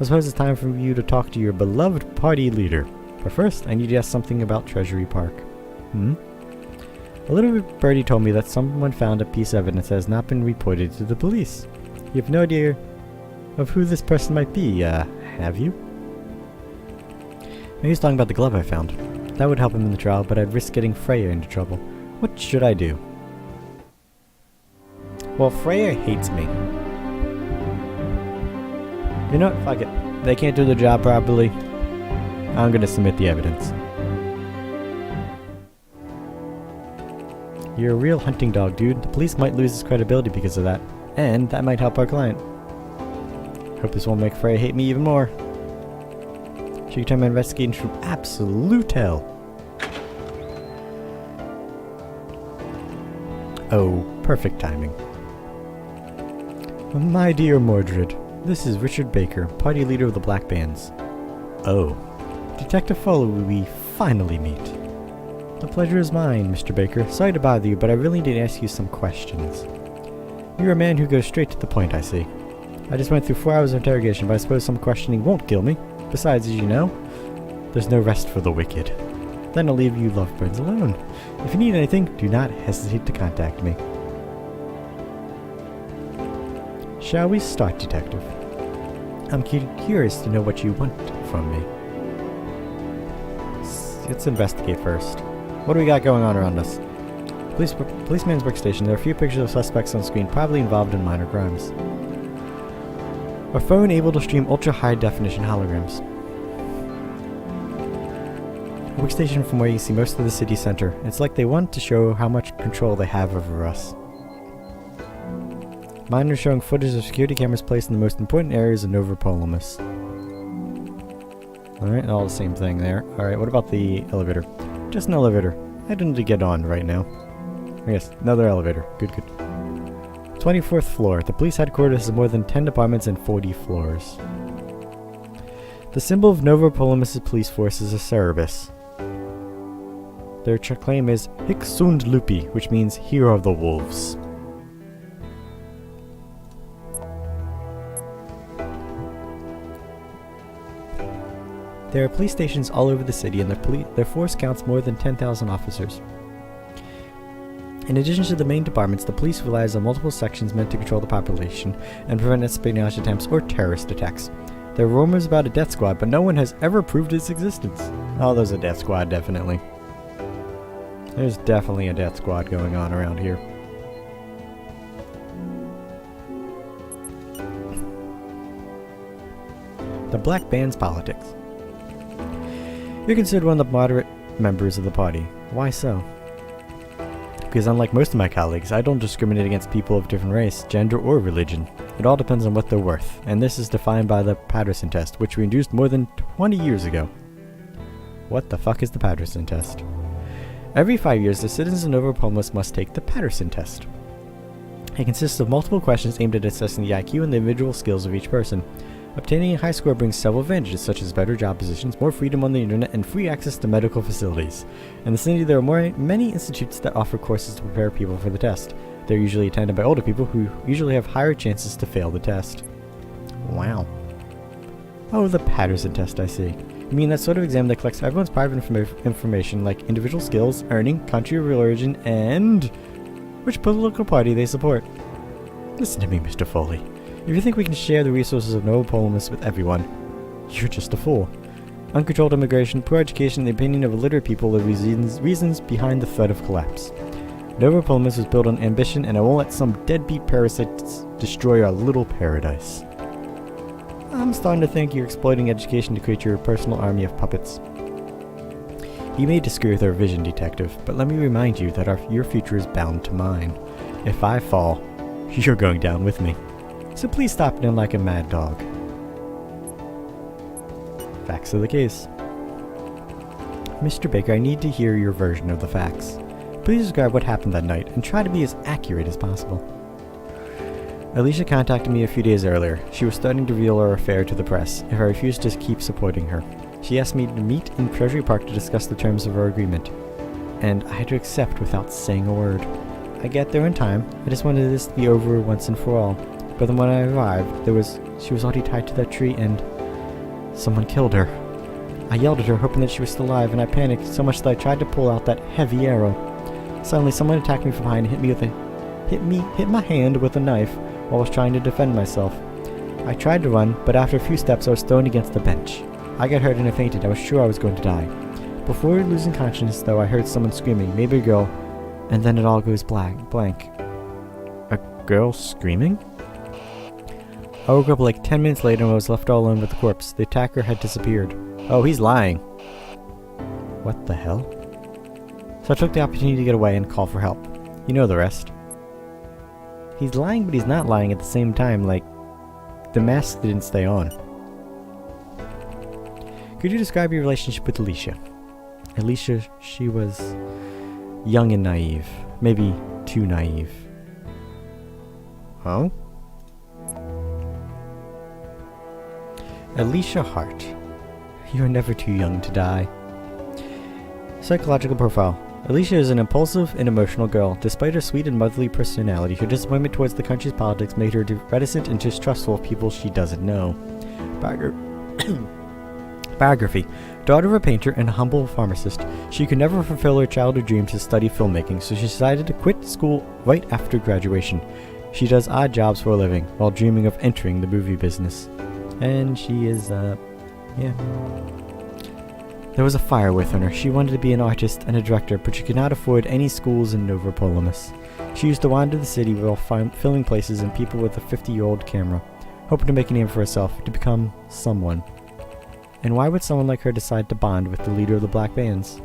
I suppose it's time for you to talk to your beloved party leader. But first, I need to ask something about Treasury Park. A little birdie told me that someone found a piece of evidence that has not been reported to the police. You have no idea of who this person might be, have you? Maybe he's talking about the glove I found. That would help him in the trial, but I'd risk getting Freya into trouble. What should I do? Well, Freya hates me. You know what? Fuck it. They can't do the job properly. I'm gonna submit the evidence. You're a real hunting dog, dude. The police might lose his credibility because of that. And that might help our client. Hope this won't make Freya hate me even more. She can turn my investigation from absolute hell. Oh, perfect timing. My dear Mordred, this is Richard Baker, party leader of the Black Bands. Oh. Detective Fuller, we finally meet. The pleasure is mine, Mr. Baker. Sorry to bother you, but I really need to ask you some questions. You're a man who goes straight to the point, I see. I just went through 4 hours of interrogation, but I suppose some questioning won't kill me. Besides, as you know, there's no rest for the wicked. Then I'll leave you lovebirds alone. If you need anything, do not hesitate to contact me. Shall we start, Detective? I'm curious to know what you want from me. Let's investigate first. What do we got going on around us? Policeman's workstation. There are a few pictures of suspects on screen, probably involved in minor crimes. A phone able to stream ultra-high definition holograms. A workstation from where you see most of the city center. It's like they want to show how much control they have over us. Monitor showing footage of security cameras placed in the most important areas of Nova Polimus. Alright, all the same thing there. Alright, what about the elevator? Just an elevator. I don't need to get on right now. Yes, another elevator. Good, good. 24th floor. The police headquarters has more than 10 departments and 40 floors. The symbol of Nova Polimus' police force is a Cerberus. Their claim is Hic Sunt Lupi, which means Hero of the Wolves. There are police stations all over the city, and their force counts more than 10,000 officers. In addition to the main departments, the police relies on multiple sections meant to control the population and prevent espionage attempts or terrorist attacks. There are rumors about a death squad, but no one has ever proved its existence. Oh, there's a death squad, definitely. There's definitely a death squad going on around here. The Black Band's politics. You're considered one of the moderate members of the party. Why so? Because unlike most of my colleagues, I don't discriminate against people of different race, gender, or religion. It all depends on what they're worth, and this is defined by the Patterson Test, which we introduced more than 20 years ago. What the fuck is the Patterson Test? Every 5 years, the citizens of Nova Pomolis must take the Patterson Test. It consists of multiple questions aimed at assessing the IQ and the individual skills of each person. Obtaining a high score brings several advantages, such as better job positions, more freedom on the internet, and free access to medical facilities. In the city, there are many institutes that offer courses to prepare people for the test. They're usually attended by older people who usually have higher chances to fail the test. Wow. Oh, the Patterson Test, I see. You mean that sort of exam that collects everyone's private information, like individual skills, earning, country of origin, and which political party they support. Listen to me, Mr. Foley. If you think we can share the resources of Nova Pomolis with everyone, you're just a fool. Uncontrolled immigration, poor education, and the opinion of illiterate people are reasons behind the threat of collapse. Nova Pomolis was built on ambition, and I won't let some deadbeat parasites destroy our little paradise. I'm starting to think you're exploiting education to create your personal army of puppets. You may disagree with our vision, Detective, but let me remind you that your future is bound to mine. If I fall, you're going down with me. So please stop acting like a mad dog. Facts of the case. Mr. Baker, I need to hear your version of the facts. Please describe what happened that night, and try to be as accurate as possible. Alicia contacted me a few days earlier. She was starting to reveal our affair to the press, if I refused to keep supporting her. She asked me to meet in Treasury Park to discuss the terms of our agreement, and I had to accept without saying a word. I get there in time. I just wanted this to be over once and for all. But then when I arrived, she was already tied to that tree, and someone killed her. I yelled at her, hoping that she was still alive, and I panicked so much that I tried to pull out that heavy arrow. Suddenly, someone attacked me from behind and hit my hand with a knife while I was trying to defend myself. I tried to run, but after a few steps, I was thrown against the bench. I got hurt and I fainted. I was sure I was going to die. Before losing consciousness, though, I heard someone screaming, maybe a girl, and then it all goes blank. A girl screaming? I woke up like 10 minutes later and I was left all alone with the corpse. The attacker had disappeared. Oh, he's lying. What the hell? So I took the opportunity to get away and call for help. You know the rest. He's lying, but he's not lying at the same time, like, the mask didn't stay on. Could you describe your relationship with Alicia? Alicia, she was young and naive. Maybe too naive. Huh? Alicia Hart. You are never too young to die. Psychological profile. Alicia is an impulsive and emotional girl. Despite her sweet and motherly personality, her disappointment towards the country's politics made her reticent and distrustful of people she doesn't know. Biography. Daughter of a painter and a humble pharmacist, she could never fulfill her childhood dream to study filmmaking, so she decided to quit school right after graduation. She does odd jobs for a living, while dreaming of entering the movie business. And she is, yeah. There was a fire within her. She wanted to be an artist and a director, but she could not afford any schools in Nova Pomolis. She used to wander the city while filming places and people with a 50-year-old camera, hoping to make a name for herself, to become someone. And why would someone like her decide to bond with the leader of the Black Bands?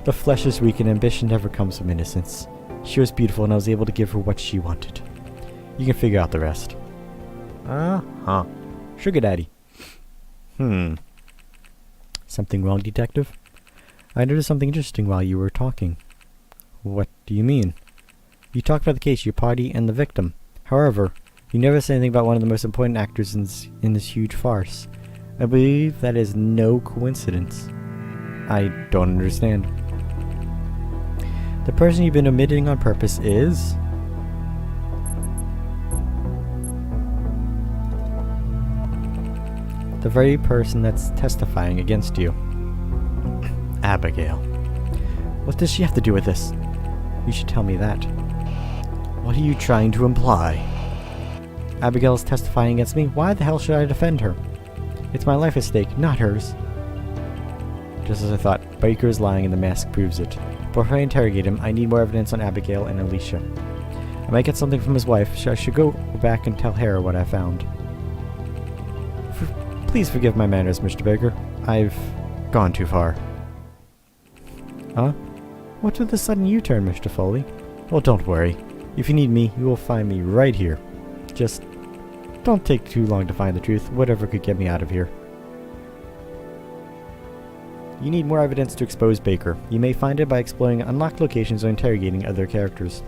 The flesh is weak and ambition never comes from innocence. She was beautiful and I was able to give her what she wanted. You can figure out the rest. Uh-huh. Sugar daddy. Something wrong, Detective? I noticed something interesting while you were talking. What do you mean? You talked about the case, your party, and the victim. However, you never said anything about one of the most important actors in this huge farce. I believe that is no coincidence. I don't understand. The person you've been omitting on purpose is... the very person that's testifying against you. Abigail. What does she have to do with this? You should tell me that. What are you trying to imply? Abigail is testifying against me. Why the hell should I defend her? It's my life at stake, not hers. Just as I thought, Baker is lying and the mask proves it. Before I interrogate him, I need more evidence on Abigail and Alicia. I might get something from his wife, so I should go back and tell Hera what I found. Please forgive my manners, Mr. Baker. I've gone too far. Huh? What's with the sudden U-turn, Mr. Foley? Well, don't worry. If you need me, you will find me right here. Just don't take too long to find the truth, whatever could get me out of here. You need more evidence to expose Baker. You may find it by exploring unlocked locations or interrogating other characters.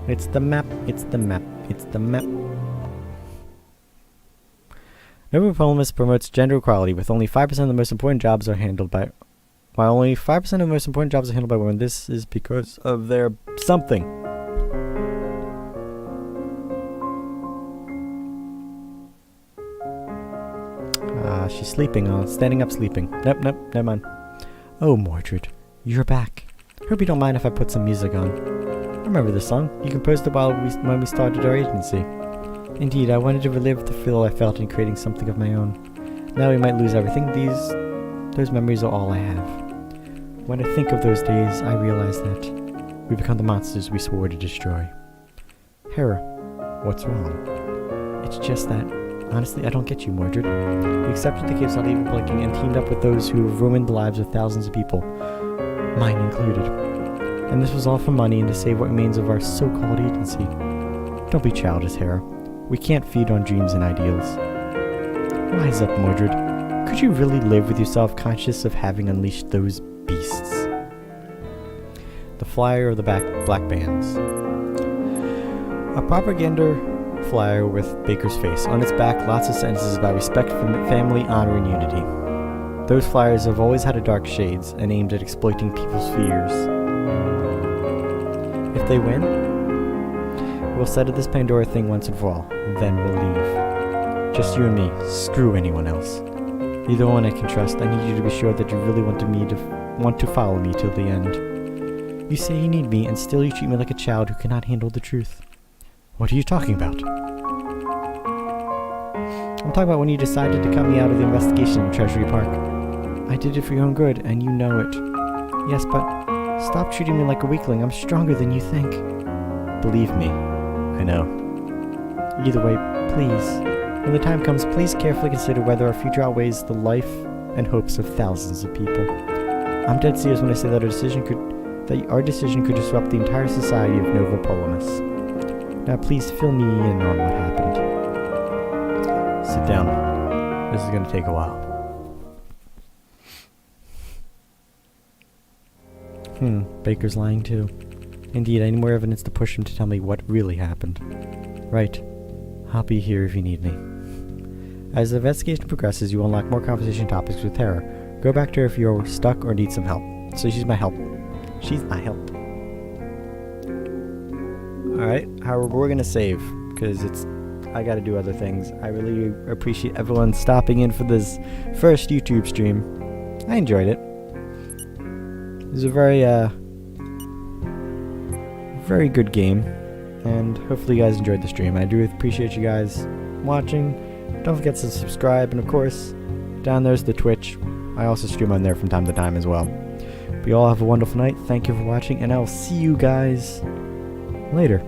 It's the map, it's the map, it's the map. Nova Polemus promotes gender equality with only 5% of the most important jobs are handled by... While only 5% of the most important jobs are handled by women, this is because of their something. She's sleeping. Standing up sleeping. Nope, never mind. Oh, Mordred, you're back. Hope you don't mind if I put some music on. I remember this song. You composed it when we started our agency. Indeed, I wanted to relive the thrill I felt in creating something of my own. Now we might lose everything. Those memories are all I have. When I think of those days, I realize that we become the monsters we swore to destroy. Hera, what's wrong? It's just that, honestly, I don't get you, Mordred. You accepted the gifts not even blinking and teamed up with those who have ruined the lives of thousands of people, mine included. And this was all for money and to save what remains of our so-called agency. Don't be childish, Hera. We can't feed on dreams and ideals. Rise up, Mordred. Could you really live with yourself conscious of having unleashed those beasts? The flyer of the black bands. A propaganda flyer with Baker's face. On its back, lots of sentences about respect for family, honor, and unity. Those flyers have always had a dark shades and aimed at exploiting people's fears. If they win, we'll settle this Pandora thing once and for all. Then we'll leave. Just you and me. Screw anyone else. You're the one I can trust. I need you to be sure that you really want to follow me till the end. You say you need me, and still you treat me like a child who cannot handle the truth. What are you talking about? I'm talking about when you decided to cut me out of the investigation in Treasury Park. I did it for your own good, and you know it. Yes, but stop treating me like a weakling. I'm stronger than you think. Believe me, I know. Either way, please, when the time comes, please carefully consider whether our future outweighs the life and hopes of thousands of people. I'm dead serious when I say that our decision could disrupt the entire society of Nova Polemus. Now please fill me in on what happened. Sit down. This is going to take a while. Baker's lying too. Indeed, I need more evidence to push him to tell me what really happened. Right. I'll be here if you need me. As the investigation progresses, you unlock more conversation topics with Hera. Go back to her if you're stuck or need some help. So she's my help. She's my help. Alright, however, we're gonna save, because I gotta do other things. I really appreciate everyone stopping in for this first YouTube stream. I enjoyed it. It was a very good game, and hopefully you guys enjoyed the stream. I do appreciate you guys watching. Don't forget to subscribe, and of course, down there's the Twitch. I also stream on there from time to time as well. But you all have a wonderful night. Thank you for watching, and I'll see you guys later.